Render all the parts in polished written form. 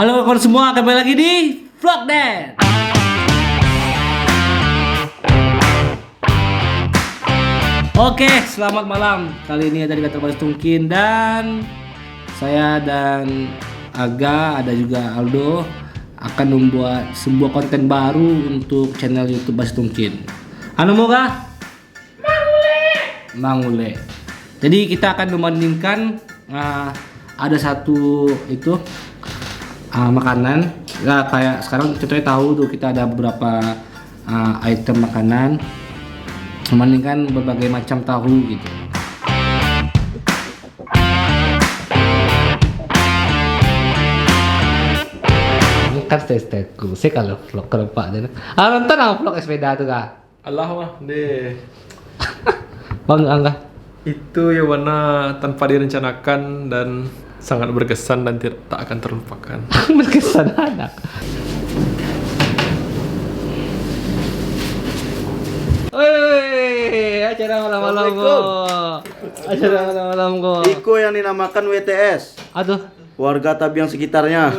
Halo kawan semua, kembali lagi di Vlog Dan. Oke, selamat malam. Kali ini ada di Kantor Baris Tungkin dan saya dan Aga, ada juga Aldo akan membuat sebuah konten baru untuk channel YouTube Baris Tungkin. Anu moga? Mangule. Jadi kita akan membandingkan ada satu itu makanan. Nah, kayak sekarang contohnya tahu tuh kita ada beberapa item makanan membandingkan berbagai macam tahu gitu. Ini kan stay-stayku. Saya kalau vlog ke Pak dan nonton vlog sepeda tuh kah? Allah mah deh. Bang Angga. Itu ya warna tanpa direncanakan dan sangat berkesan dan tak akan terlupakan. Berkesan anak. Woi, acara malam-malam kok. Acara malam-malam kok. Iko yang dinamakan WTS, Aduh. warga Tabiang sekitarnya.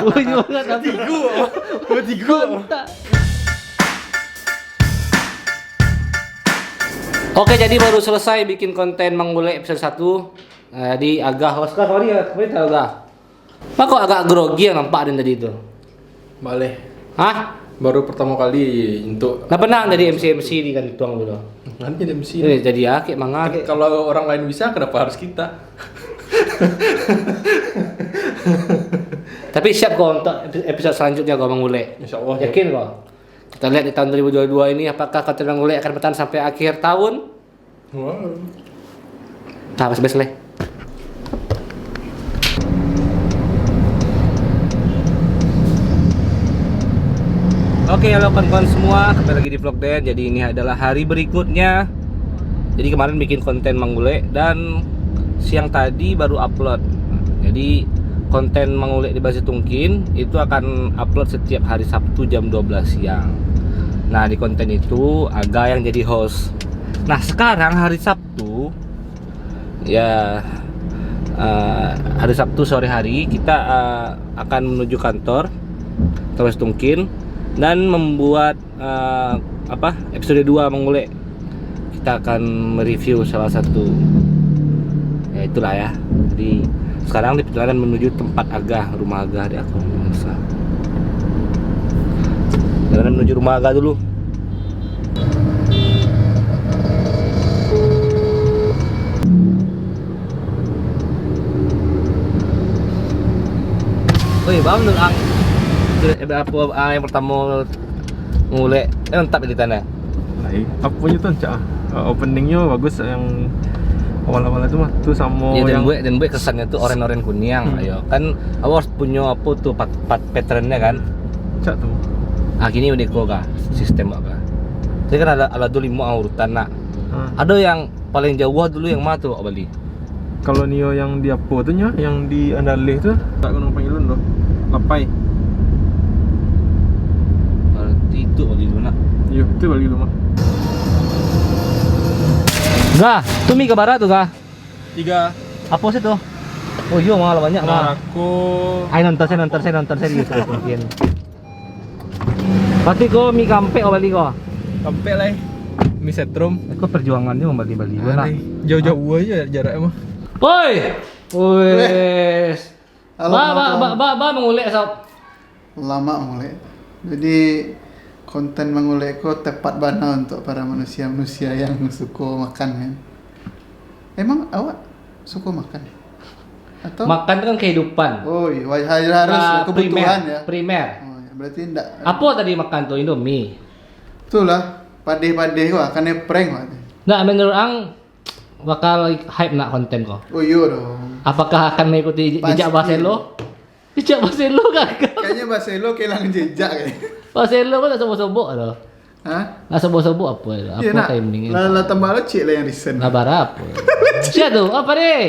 Woi, gimana tapi? Tiga. Oke, jadi baru selesai bikin konten Manggule episode 1. Di agak Oscar sorry ya, kemarin tahu gak? Pak kok agak grogi yang nampak ada tadi itu? Balik. Hah? Baru pertama kali untuk Nah pernah jadi MC di kan tuang dulu. nanti ada MC. Jadi ya, kayak manga kayak. Kalau orang lain bisa, kenapa harus kita? Tapi siap kok untuk episode selanjutnya kok Manggule. Insya Allah. Yakin kok? Kita lihat di tahun 2022 ini apakah konten Manggule akan bertahan sampai akhir tahun? Wow. Nah, bes leh. Oke, halo kawan-kawan semua, kembali lagi di Vlog Dan. Jadi ini adalah hari berikutnya. Jadi kemarin bikin konten Manggule dan siang tadi baru upload. Jadi konten Manggule di Baris Tungkin itu akan upload setiap hari Sabtu jam 12 siang. Nah, di konten itu Aga yang jadi host. Nah, sekarang hari Sabtu ya, hari Sabtu sore hari kita akan menuju kantor Baris Tungkin dan membuat episode 2 Manggule. Kita akan mereview salah satu, ya itulah ya. Jadi sekarang di perjalanan menuju tempat Aga, rumah Aga di aku. Perjalanan menuju rumah Aga dulu. Woi, bang, apa yang pertama mulai lengkap di tanah. Apa punya tuh cak? Openingnya bagus yang awal-awal itu mah tuh sama Ya, yang dan gue kesannya tuh oren-oren kuning. Ayo kan aku harus punya apa tuh patternnya kan. cak tuh. Gini udah kok kah sistem apa? Jadi kan ada dulu 5 urutan nak. Ada yang paling jauh dulu yang mana tuh Bali? Kalau Nio yang di apa tuh nya, yang di Andaleh tuh tak gunung pangilun loh. Lapai. Berarti itu Bali dulu nak. Iya, itu balik rumah. Gah, tuh mi ke barat tuh gah. 3 Apa sih tuh? Oh iya malah banyak mah. Narako. Saya nonton di YouTube mungkin. Pasti kok mi kampe Bali kok. Sampai lah. Mi setrum. Aku perjuangannya Bali gue nak. Jauh-jauh aja jaraknya mah. Woi. Wes. Halo, Ba mengulik sob. Lama mulai. Jadi konten Manggule ko tepat bana untuk para manusia-manusia yang suka makan kan. Emang awak suka makan? Atau Makan itu kan kehidupan. Oh iya, harus kebutuhan ya. Primer. Oh, ya. Berarti enggak. Apa tadi makan tuh Indomie? Itulah padeh-padeh wah kan prank wah. Nggak, menurut Ang bakal hype nak konten kok. Oh iya dong. Apakah akan mengikuti jejak Pasti. Baselo? Jejak Baselo kagak. Kayaknya Baselo kehilangan jejak kayak. Baselo kan tak sobok-sobok loh. Hah? Nggak sobok-sobok apa itu? Iya Apa nak. timingnya? Lah tambah lecek lah yang recent. Nggak barap. Siapa tuh? Apa deh?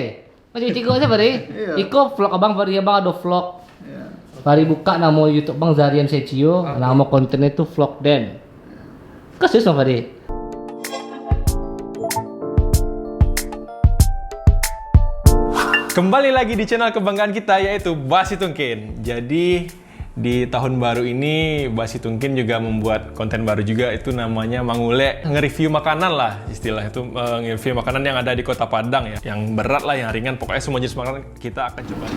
Macam Ciko siapa deh? Iya. Iko vlog abang ada vlog. Ya. Mari buka nama YouTube Bang Zarian Secio, nama kontennya itu Vlog Dan. Kasih sama deh. Kembali lagi di channel kebanggaan kita yaitu Basi Tungkin. Jadi di tahun baru ini Basi Tungkin juga membuat konten baru juga, itu namanya Mangule, nge-review makanan lah istilah itu, nge-review makanan yang ada di Kota Padang ya, yang berat lah, yang ringan, pokoknya semua jenis makanan kita akan coba.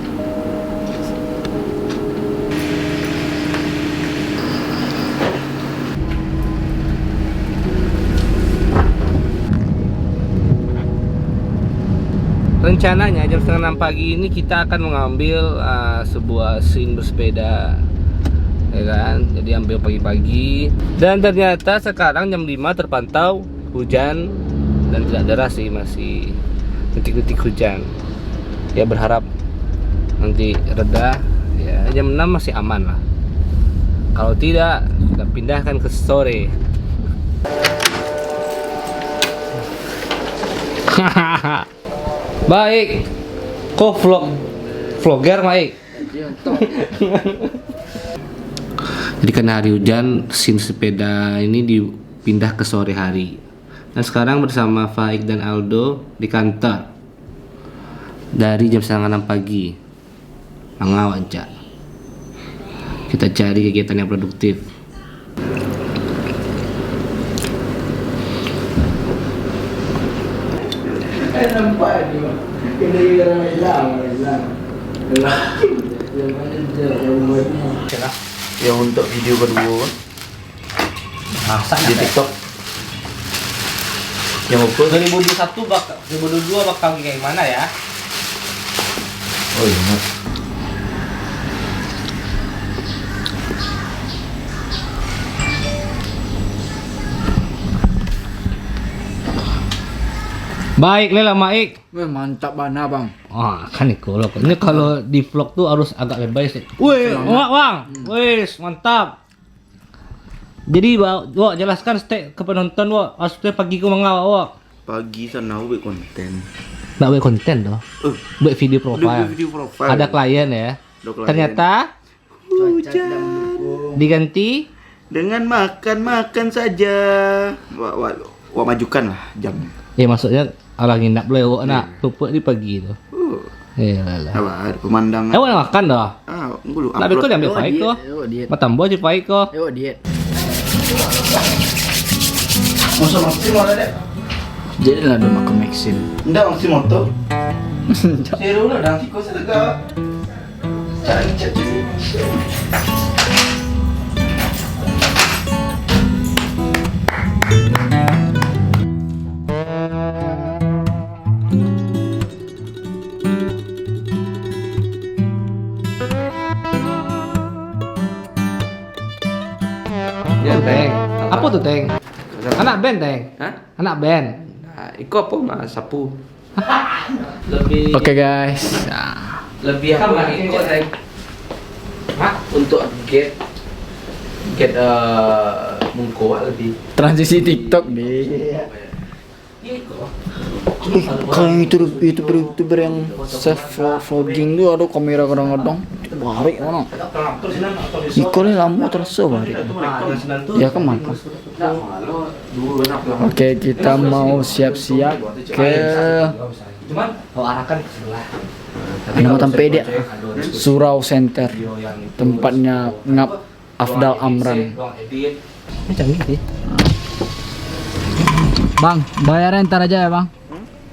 Rencananya jam 5:30 pagi ini kita akan mengambil sebuah scene bersepeda, ya kan? Jadi ambil pagi-pagi. Dan ternyata sekarang jam 5 terpantau hujan dan tidak deras sih, masih detik-detik hujan. Ya berharap nanti reda. Ya jam 6 masih aman lah. Kalau tidak, kita pindahkan ke sore. Baik, kok vlogger baik. Jadi karena hari hujan, scene sepeda ini dipindah ke sore hari. Dan sekarang bersama Faik dan Aldo di kantor dari jam 5:30 pagi. Mangawanja. Kita cari kegiatan yang produktif. Yang untuk video kedua di TikTok yang upload 2021 bakal kayak mana ya? oh iya Baik, Lela Maik. Wih, mantap bana bang. Oh, kan ini kalau di vlog tuh harus agak lebay sih. Wih, Bang. Wis, mantap. Jadi, Wak, jelaskan ke penonton, Wak. Maksudnya pagi ku mengawak, Wak. Pagi sana buat konten. Nak buat konten doh. Buat video profile. Video profile. Ada klien ya. Ada klien. Ternyata Hujan diganti dengan makan saja. Wak majukan lah jam. maksudnya orang nginap dulu ya, nak tumpuk di pagi tu. Lah. Apa ada pemandangan? Nak makan dah. Dulu Nak betul ambil Faik ko. Matambah je Faik ko. diet. Masa maksim ada deh. Jadi lah ada makan maksim. Enggak maksim moto. Seru lah dan kiko sedekah. Cari chat. Ya, Teng. Apa tuh, Teng? Anak band, Teng. Hah? Anak band. Nah, iko apa mas sapu? Lebih Oke guys, lebih apa lagi kok, Teng? Hah? untuk get mungko lebih. Transisi TikTok deh. Kalau yang youtuber yang self vlogging tuh ada kamera kadang-kadang barik mana? Ikut lama terus barik. Ya kan mantap. Oke, kita mau siap-siap ke Cuman kalau arahkan ke sebelah. nama tempat dia Surau Center, tempatnya ngap Afdal Amran. Ini canggih sih. Bang, bayaran ntar aja ya bang.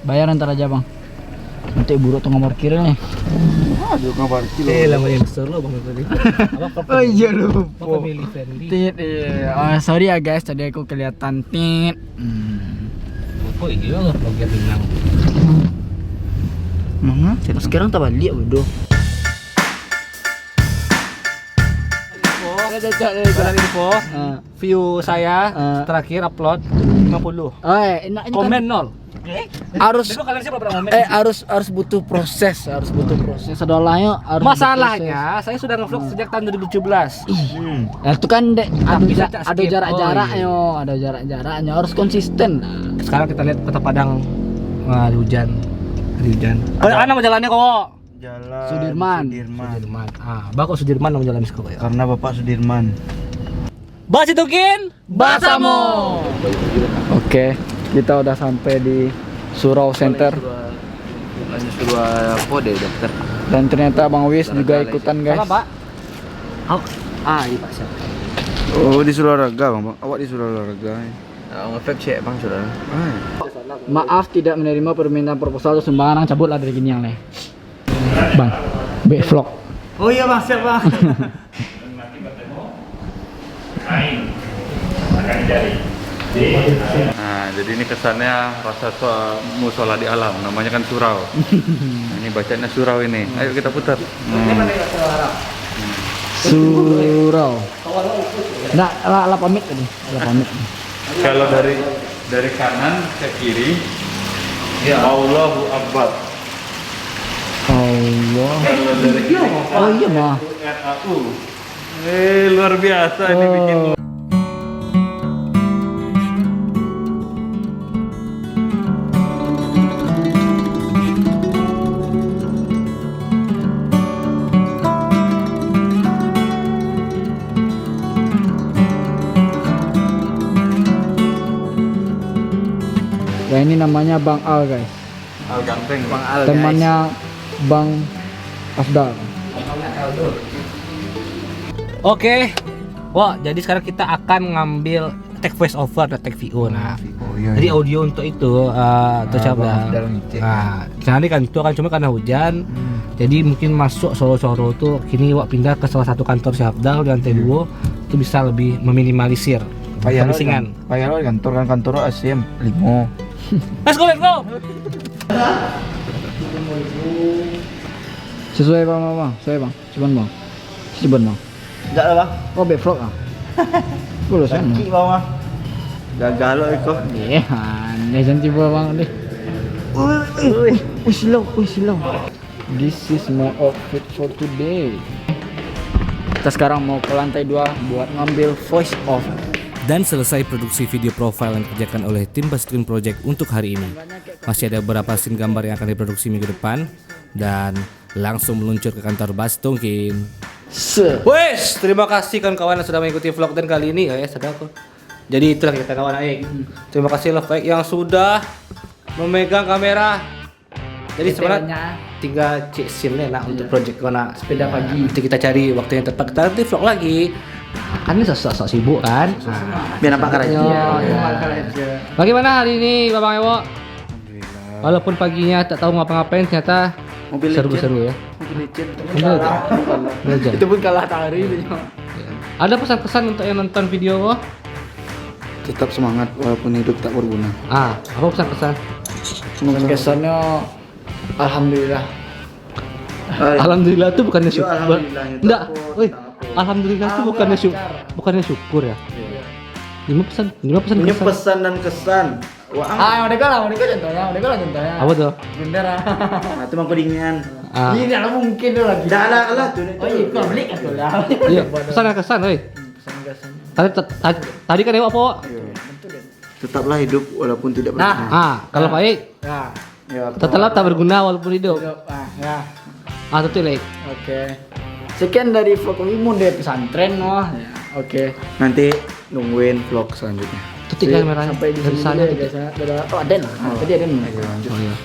Bayaran ntar aja bang. Nanti buruk tuh nomor kiri nih. Aduh kabar Lama yang besar lo bang tadi. Oh iya lupa. Family friendly. Tit, iya. Oh, sorry ya guys, tadi aku kelihatan tit. Oh iya lah vlogger Minang. Mana? Sekarang tak balik bodoh. Jalan info. View saya terakhir upload 50. Enaknya Komen kan 0. harus Dulu kalian siapa pernah komen? harus butuh proses, Sedolanya harus Masalahnya saya sudah ngevlog sejak tahun 2017. ya itu kan Tapi saya tak ada skip. jarak-jaraknya, ada jarak-jaraknya, harus konsisten. Sekarang kita lihat Kota Padang. Hari hujan. Mana nama jalannya kok? Jalan Sudirman. Sudirman. Bapak Sudirman nama jalan sekolah ya. Karena Bapak Sudirman. Basi Tungkin, Oke, kita udah sampai di Surau Center. suruh apa deh dokter. Dan ternyata Bang Wis juga ikutan guys. Pak? Iya Pak. Oh, disuruh olahraga bang. Awak disuruh olahraga. Ngefake cek Bang sudah. Maaf tidak menerima permintaan proposal atau sumbangan, cabutlah dari gini yang Bang, vlog. Oh iya Bang, siap Bang. Nah, jadi ini kesannya rasa musola di alam. Namanya kan surau. Nah, ini bacanya surau ini. Ayo kita putar. Surau. Nah, lah pamit tadi. Lah pamit. Kalau dari kanan ke kiri, Allahu Akbar. Allah. Kalau dari kiri Oh iya mah. RAU. Luar biasa ini bikin. Ya ini namanya Bang Al guys. Al Ganteng. Bang Al. Temannya Bang Afdal. Oke. Wah, jadi sekarang kita akan ngambil take voice over dan take VO. Nah, jadi audio untuk itu terus apa? Nah, nanti kan itu kan cuma karena hujan. Jadi mungkin masuk soro-soro tuh kini wak pindah ke salah satu kantor si Afdal di lantai 2 itu bisa lebih meminimalisir kebisingan. Payah lo kantor ASM 5. Let's go. Sesuai Bang. Coba Bang. Enggak lah bang. Oh, vlog ah. Boleh sana. Kaki bang mah. Gagal lo itu. Iya, aneh cantik Bang deh. Slow. This is my outfit for today. Kita sekarang mau ke lantai 2 buat ngambil voice off. Dan selesai produksi video profile yang dikerjakan oleh tim Bastunkin Project untuk hari ini. Masih ada beberapa scene gambar yang akan diproduksi minggu depan dan langsung meluncur ke kantor Bastunkin. Wes, terima kasih kawan-kawan yang sudah mengikuti vlog dan kali ini ya, sadar aku. Jadi itulah kita kawan Aik. Terima kasih Love Aik yang sudah memegang kamera. Jadi sebenarnya tinggal cek SIM-nya nak untuk project kena sepeda pagi. Nanti kita cari waktu yang tepat, kita nanti vlog lagi. Kan ini sok sibuk kan. Biar nampak keren. Bagaimana hari ini Babang Ewo? Walaupun paginya tak tahu ngapa-ngapain, ternyata seru-seru ya. Itu pun kalah tari. Ada pesan-pesan untuk yang nonton video Wo? Tetap semangat walaupun hidup tak berguna. Apa pesan-pesan? Kesannya alhamdulillah. Alhamdulillah itu bukannya syukur. alhamdulillahnya itu Enggak, apa? woi. Alhamdulillah itu bukannya syukur ya. 5 pesan Punya pesan dan kesan. Wah, Mereka contohnya. Apa tuh? Bendera. nah itu mah pedingan. Ini tidak mungkin tuh lagi. Dah lah tuh. Oh iya, kalau beli kan tuh lah. Iya, pesan dan kesan, woi. Tadi kan Ewo apa? Wo? Tetaplah hidup walaupun tidak berguna. Kalau baik, Ya, tetaplah tak berguna walaupun hidup. Ya. Betul, Lek. Oke. Sekian dari vlog Wimun dari pesantren wah. Ya, oke. Nanti nungguin vlog selanjutnya. Tutik kameranya. Sampai di dari sini sana. dulu ya guys. Oh, Aden. Tadi Aden. Oh iya.